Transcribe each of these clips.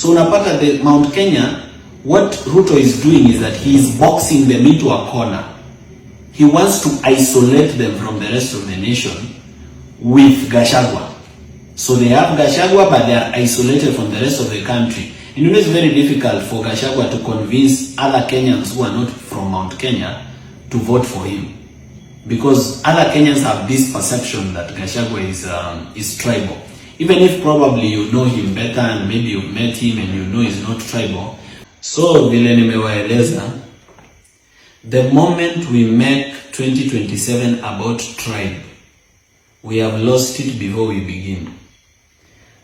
So unapata the Mount Kenya, what Ruto is doing is that he is boxing them into a corner. He wants to isolate them from the rest of the nation with Gachagua. So they have Gachagua, but they are isolated from the rest of the country. And it's very difficult for Gachagua to convince other Kenyans who are not from Mount Kenya to vote for him. Because other Kenyans have this perception that Gachagua is tribal. Even if probably you know him better and maybe you've met him and you know he's not tribal. So vile nimewaeleza, the moment we make 2027 about tribe, we have lost it before we begin.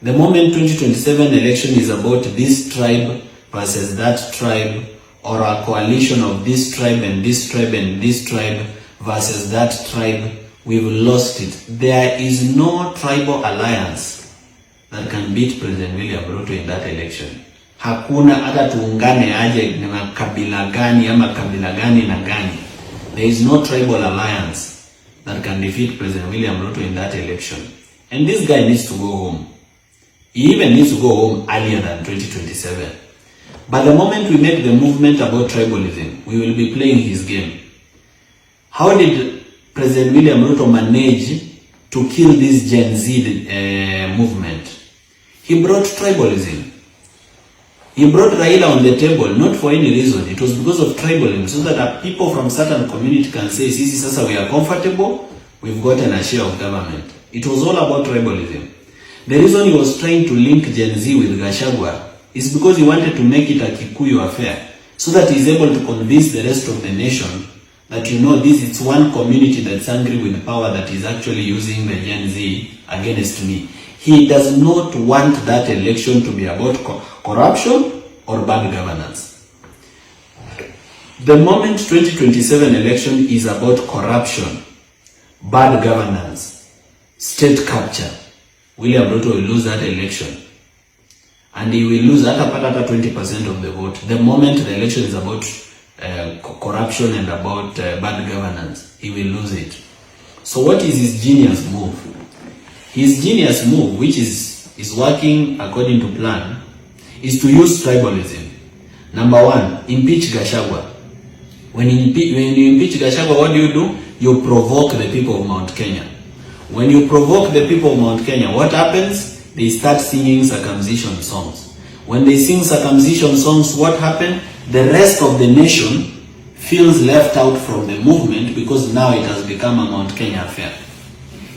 The moment 2027 election is about this tribe versus that tribe, or a coalition of this tribe and this tribe and this tribe versus that tribe, we've lost it. There is no tribal alliance that can beat President William Ruto in that election. Hakuna hata tuungane aje na kabila gani ama kabila gani na gani. There is no tribal alliance that can defeat President William Ruto in that election. And this guy needs to go home. He even needs to go home earlier than 2027. But the moment we make the movement about tribalism, we will be playing his game. How did President William Ruto manage to kill this GenZ movement? He brought tribalism. He brought Raila on the table, not for any reason. It was because of tribalism, so that people from certain community can say, Sisi sasa we are comfortable, we've gotten a share of government. It was all about tribalism. The reason he was trying to link GenZ with Gachagua is because he wanted to make it a Kikuyu affair, so that he's able to convince the rest of the nation that, you know, this it's one community that's angry with power that is actually using the GenZ against me. He does not want that election to be about corruption or bad governance. The moment 2027 election is about corruption, bad governance, state capture, William Ruto will lose that election. And he will lose that 20% of the vote. The moment the election is about corruption and about bad governance, he will lose it. So what is his genius move? His genius move, which is working according to plan, is to use tribalism. Number one, impeach Gachagua. When you impeach Gachagua, what do? You provoke the people of Mount Kenya. When you provoke the people of Mount Kenya, what happens? They start singing circumcision songs. When they sing circumcision songs, what happens? The rest of the nation feels left out from the movement because now it has become a Mount Kenya affair.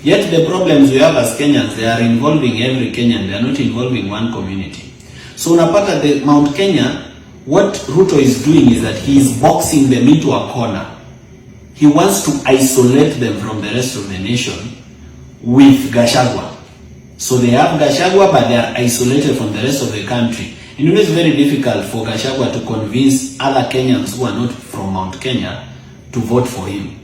Yet the problems we have as Kenyans, they are involving every Kenyan, they are not involving one community. So unapata the Mount Kenya, what Ruto is doing is that he is boxing them into a corner. He wants to isolate them from the rest of the nation with Gachagua. So they have Gachagua, but they are isolated from the rest of the country. And it is very difficult for Gachagua to convince other Kenyans who are not from Mount Kenya to vote for him.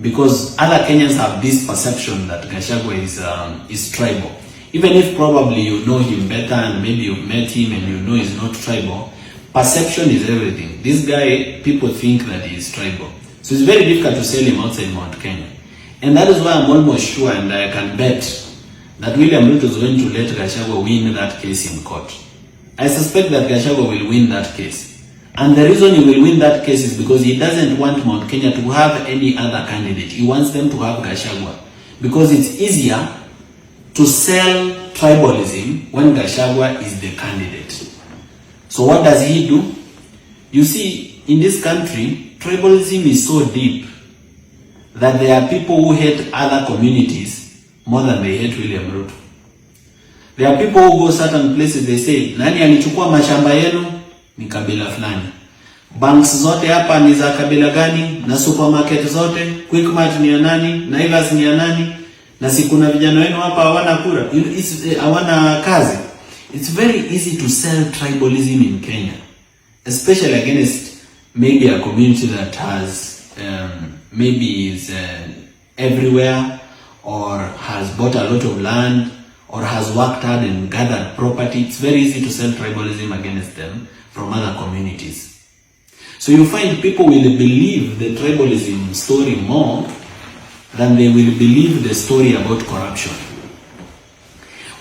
Because other Kenyans have this perception that Gachagua is tribal. Even if probably you know him better and maybe you've met him and you know he's not tribal, perception is everything. This guy, people think that he is tribal. So it's very difficult to sell him outside Mount Kenya. And that is why I'm almost sure, and I can bet, that William Ruto is going to let Gachagua win that case in court. I suspect that Gachagua will win that case. And the reason he will win that case is because he doesn't want Mount Kenya to have any other candidate. He wants them to have Gachagua. Because it's easier to sell tribalism when Gachagua is the candidate. So what does he do? You see, in this country, tribalism is so deep that there are people who hate other communities more than they hate William Ruto. There are people who go certain places, they say, nani alichukua mashamba yenu? Ni kabila fulani. Banks zote hapa ni za kabila gani? Na supermarket zote, Quickmart ni ya nani? Naivas ni ya nani? Na si kuna vijana wenu hapa hawana kura, hawana kazi. It's very easy to sell tribalism in Kenya, especially against maybe a community that has maybe is everywhere, or has bought a lot of land, or has worked hard and gathered property. It's very easy to sell tribalism against them from other communities. So you find people will believe the tribalism story more than they will believe the story about corruption.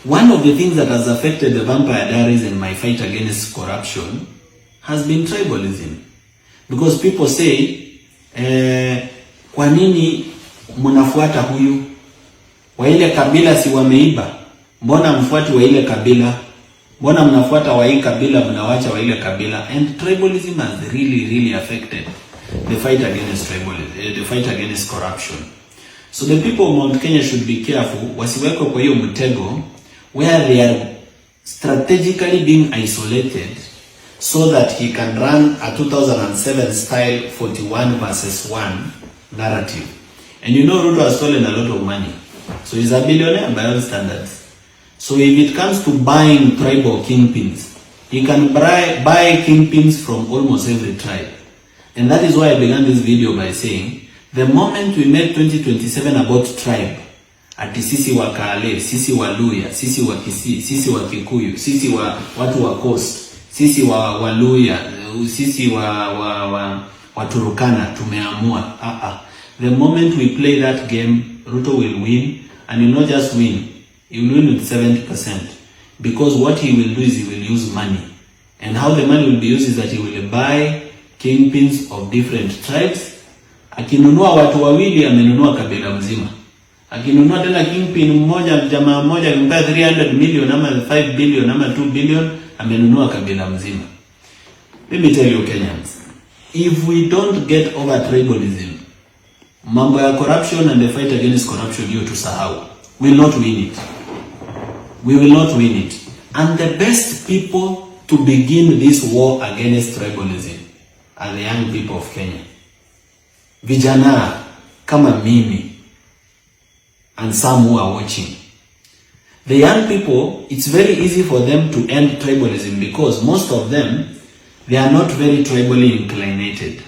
One of the things that has affected the Vampire Diaries and my fight against corruption has been tribalism. Because people say, kwa nini mnafuata huyu? Wa ile kabila si wameiba? Mbona mfuati wa ile kabila? Mbona mnafuata wa hii kabila mnawacha wa ile kabila? And tribalism has really affected the fight against tribalism, the fight against corruption. So the people of Mount Kenya should be careful wasiwekwe kwa hiyo mtego where they are strategically being isolated so that he can run a 2007 style 41 versus 1 narrative. And you know Ruto has stolen a lot of money. So he's a billionaire by all standards. So if it comes to buying tribal kingpins, he can buy kingpins from almost every tribe. And that is why I began this video by saying, the moment we make 2027 about tribe, ati sisi wa Kale, sisi wa Luya, sisi wa Kisii, sisi wa Kikuyu, sisi wa watu wa Coast, sisi wa Luya, sisi wa Turukana, tumeamua. The moment we play that game, Ruto will win, and he will not just win, he will win with 70%. Because what he will do is he will use money. And how the money will be used is that he will buy kingpins of different tribes. Akinunua watu wawili amenunua kabila mzima. Akinunua tena kingpin mmoja, jamaa mmoja akimpa 300 million ama 5 billion ama 2 billion amenunua kabila mzima. Let me tell you Kenyans, if we don't get over tribalism, mambo ya corruption and the fight against corruption hiyo tusahau. We will not win it. We will not win it. And the best people to begin this war against tribalism are the young people of Kenya. Vijana kama mimi and some who are watching. The young people, it's very easy for them to end tribalism because most of them, they are not very tribally inclinated.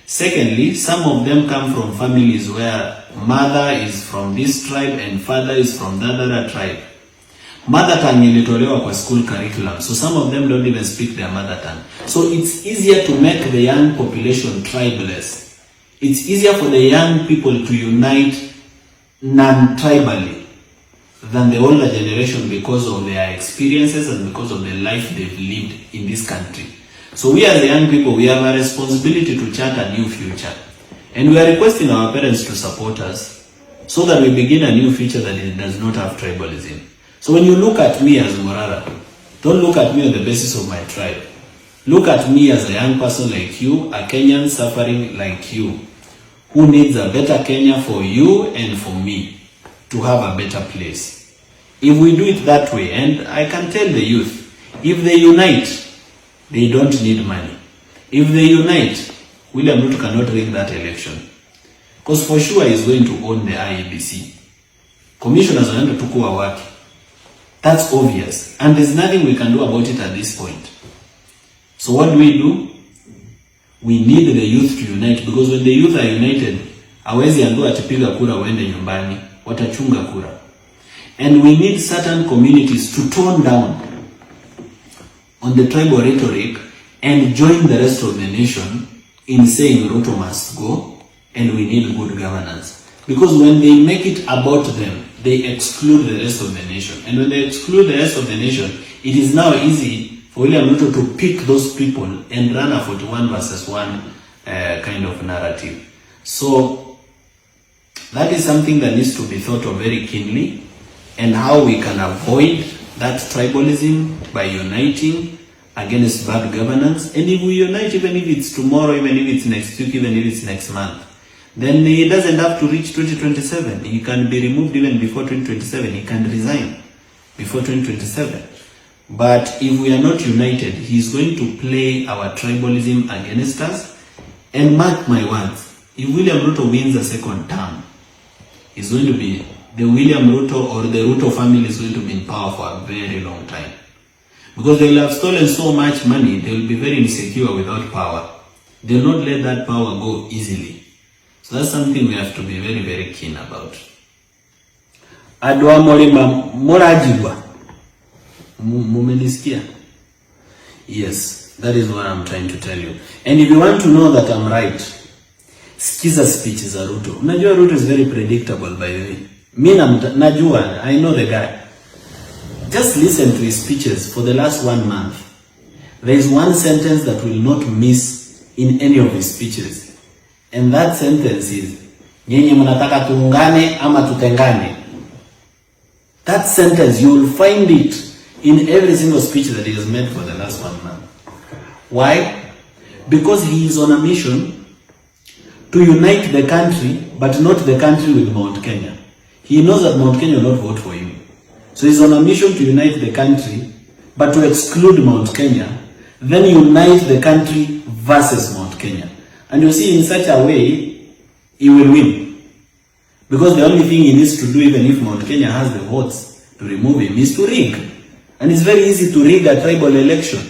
Secondly, some of them come from families where mother is from this tribe and father is from that other tribe. Mother tongue ilitolewa kwa school curriculum, so some of them don't even speak their mother tongue. So it's easier to make the young population tribeless. It's easier for the young people to unite non-tribally than the older generation because of their experiences and because of the life they've lived in this country. So we as the young people, we have a responsibility to chart a new future. And we are requesting our parents to support us so that we begin a new future that it does not have tribalism. So when you look at me as Morara, don't look at me on the basis of my tribe. Look at me as a young person like you, a Kenyan suffering like you, who needs a better Kenya for you and for me to have a better place. If we do it that way, and I can tell the youth, if they unite, they don't need money. If they unite, William Ruto cannot rig that election. Because for sure he's going to own the IEBC. Commissioners wanaenda tukua wake. That's obvious. And there's nothing we can do about it at this point. So what do? We need the youth to unite, because when the youth are united, hawezi ambiwa atipiga kura waende nyumbani, watachunga kura. And we need certain communities to tone down on the tribal rhetoric and join the rest of the nation in saying Ruto must go and we need good governance. Because when they make it about them, they exclude the rest of the nation. And when they exclude the rest of the nation, it is now easy for William Ruto to pick those people and run a 41 versus 1 kind of narrative. So that is something that needs to be thought of very keenly, and how we can avoid that tribalism by uniting against bad governance. And if we unite, even if it's tomorrow, even if it's next week, even if it's next month, then he doesn't have to reach 2027. He can be removed even before 2027. He can resign before 2027. But if we are not united, he's going to play our tribalism against us. And mark my words, if William Ruto wins a second term, it's going to be the William Ruto or the Ruto family is going to be in power for a very long time. Because they will have stolen so much money, they will be very insecure without power. They will not let that power go easily. So that's something we have to be very, very keen about. Adwa molima morajibwa. Mumenisikia? Yes, that is what I'm trying to tell you. And if you want to know that I'm right, sikiza speech za Ruto. Unajua Ruto is very predictable by the way. Mimi najua, I know the guy. Just listen to his speeches for the last 1 month. There is one sentence that will not miss in any of his speeches. And that sentence is, nyinyi mnataka tuungane ama tutengane. That sentence, you will find it in every single speech that he has made for the last 1 month. Why? Because he is on a mission to unite the country, but not the country with Mount Kenya. He knows that Mount Kenya will not vote for him. So he's on a mission to unite the country, but to exclude Mount Kenya, then unite the country versus Mount Kenya. And you see, in such a way, he will win. Because the only thing he needs to do, even if Mount Kenya has the votes to remove him, is to rig. And it's very easy to rig a tribal election,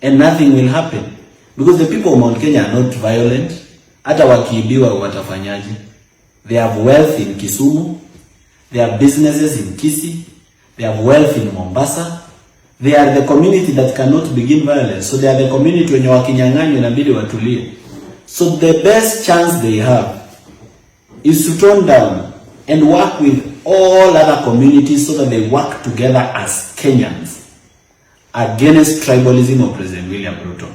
and nothing will happen. Because the people of Mount Kenya are not violent. Hata wakiibiwa watafanyaje? They have wealth in Kisumu. They have businesses in Kisii. They have wealth in Mombasa. They are the community that cannot begin violence. So they are the community wenye wakinyang'anywa inabidi watulie. So the best chance they have is to tone down and work with all other communities so that they work together as Kenyans against tribalism of President William Ruto.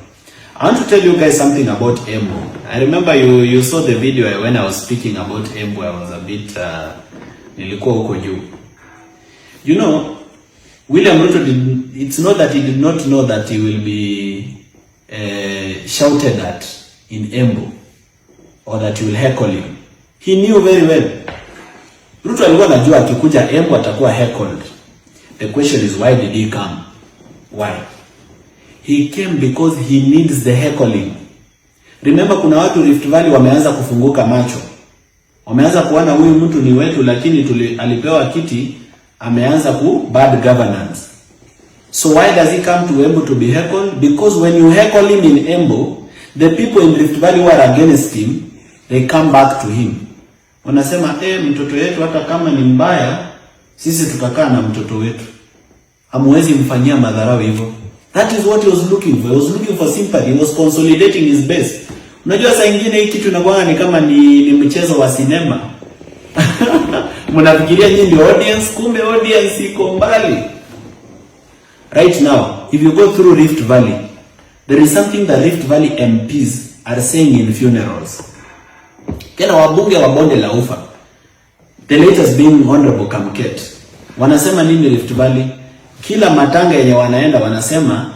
I want to tell you guys something about Embu. I remember you saw the video when I was speaking about Embu. I was a bit nilikuwa huko juu. You know, William Ruto it's not that he did not know that he will be shouted at in Embu or that he will heckle him. He knew very well. Ruto alikuwa anajua akikuja Embu atakuwa heckled. The question is, why did he come? Why? He came because he needs the heckling. Remember, kuna watu Rift Valley wameanza kufunguka macho. Wameanza kuona huyu mtu ni wetu, lakini alipewa kiti ameanza ku bad governance. So why does he come to Embu to be heckled? Because when you heckle him in Embu, the people in Rift Valley who are against him, they come back to him. Wanasema mtoto wetu hata kama ni mbaya, sisi tutakaa na mtoto wetu. Hamwezi mfanyia madharau hivyo. That is what he was looking for. He was looking for sympathy. He was consolidating his base. Unajua saa nyingine hii kitu inakuwa ni kama ni mchezo wa sinema. Mnafikiria nyinyi ndio audience, kumbe audience iko mbali. Right now, if you go through Rift Valley, there is something that Rift Valley MPs are saying in funerals. Kena wabunge wa bonde la ufa, the latest being Honorable Kamket, wanasema nini Rift Valley? Kila matanga yenye wanaenda wanasema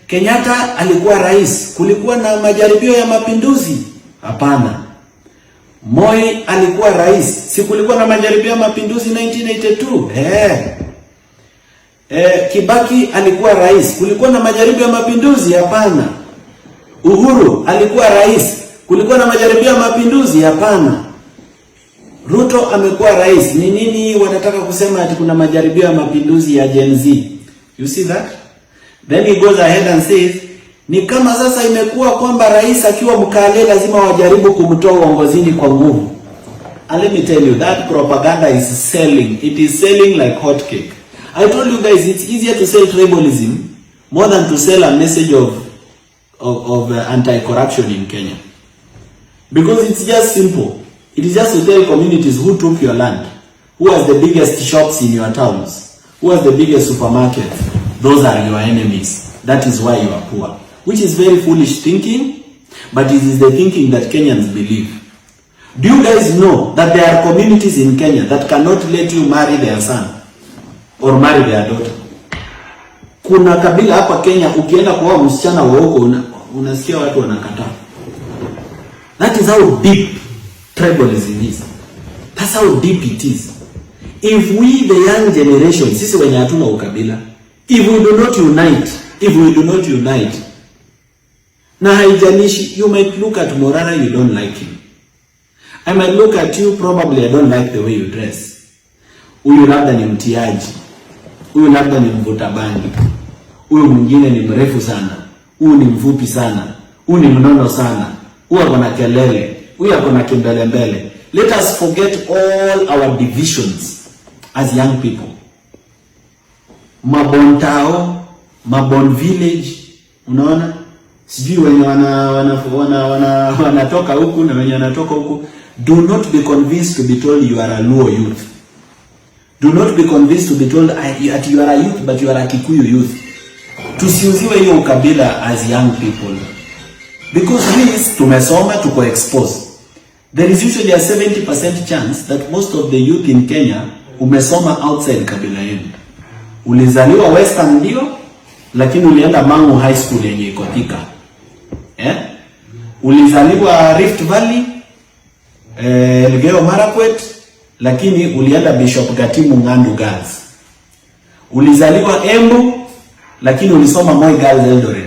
Kenyatta alikuwa rais, kulikuwa na majaribio ya mapinduzi. Hapana. Moi alikuwa rais, si kulikuwa na majaribio ya mapinduzi 1982? Kibaki alikuwa rais, kulikuwa na majaribio ya mapinduzi? Hapana. Uhuru alikuwa rais, kulikuwa na majaribio ya mapinduzi? Hapana. Ruto amekuwa rais, ni nini wanataka kusema ati kuna majaribio ya mapinduzi ya GenZ? You see that? Then he goes ahead and says, ni kama sasa imekuwa kwamba rais akiwa mkale lazima wajaribu kumtoa uongozini kwa nguvu. And let me tell you, that propaganda is selling. It is selling like hot cake. I told you guys, it's easier to sell tribalism more than to sell a message of anti-corruption in Kenya. Because it's just simple. It is just to tell communities who took your land, who has the biggest shops in your towns, who has the biggest supermarkets. Those are your enemies. That is why you are poor. Which is very foolish thinking, but it is the thinking that Kenyans believe. Do you guys know that there are communities in Kenya that cannot let you marry their son or marry their daughter? Kuna kabila hapa Kenya ukienda kwa msichana wa huko unasikia watu wanakataa. That is how deep tribalism is. That's how deep it is. If we, the young generation, sisi wenye hatuna ukabila, if we do not unite, na haijalishi, you might look at Morara, you don't like him. I might look at you, probably I don't like the way you dress. Huyu labda ni mtiaji. Huyu labda ni mvuta bangi. Huyu mwingine ni mrefu sana. Huyu ni mfupi sana. Huyu ni mnono sana. Huyu akona kelele. Huyu akona kimbele mbele. Let us forget all our divisions as young people. Mabon Tao, Mabon Village, unaona? Sijui wenye wanatoka huku na wenye wanatoka huku. Do not be convinced to be told you are a Luo youth. Do not be convinced to be told that you are a youth but you are a Kikuyu youth. Tusiuziwe hiyo ukabila as young people. Because we tumesoma tuko exposed. There is usually a 70% chance that most of the youth in Kenya umesoma outside kabila yenu. Ulizaliwa Western ndio, lakini ulienda Mangu High School yenye iko Thika. Ulizaliwa Rift Valley, Elgeyo Marakwet, lakini ulienda Bishop Gatimu Ngandu Girls. Ulizaliwa Embu, lakini ulisoma Moi Girls Eldoret.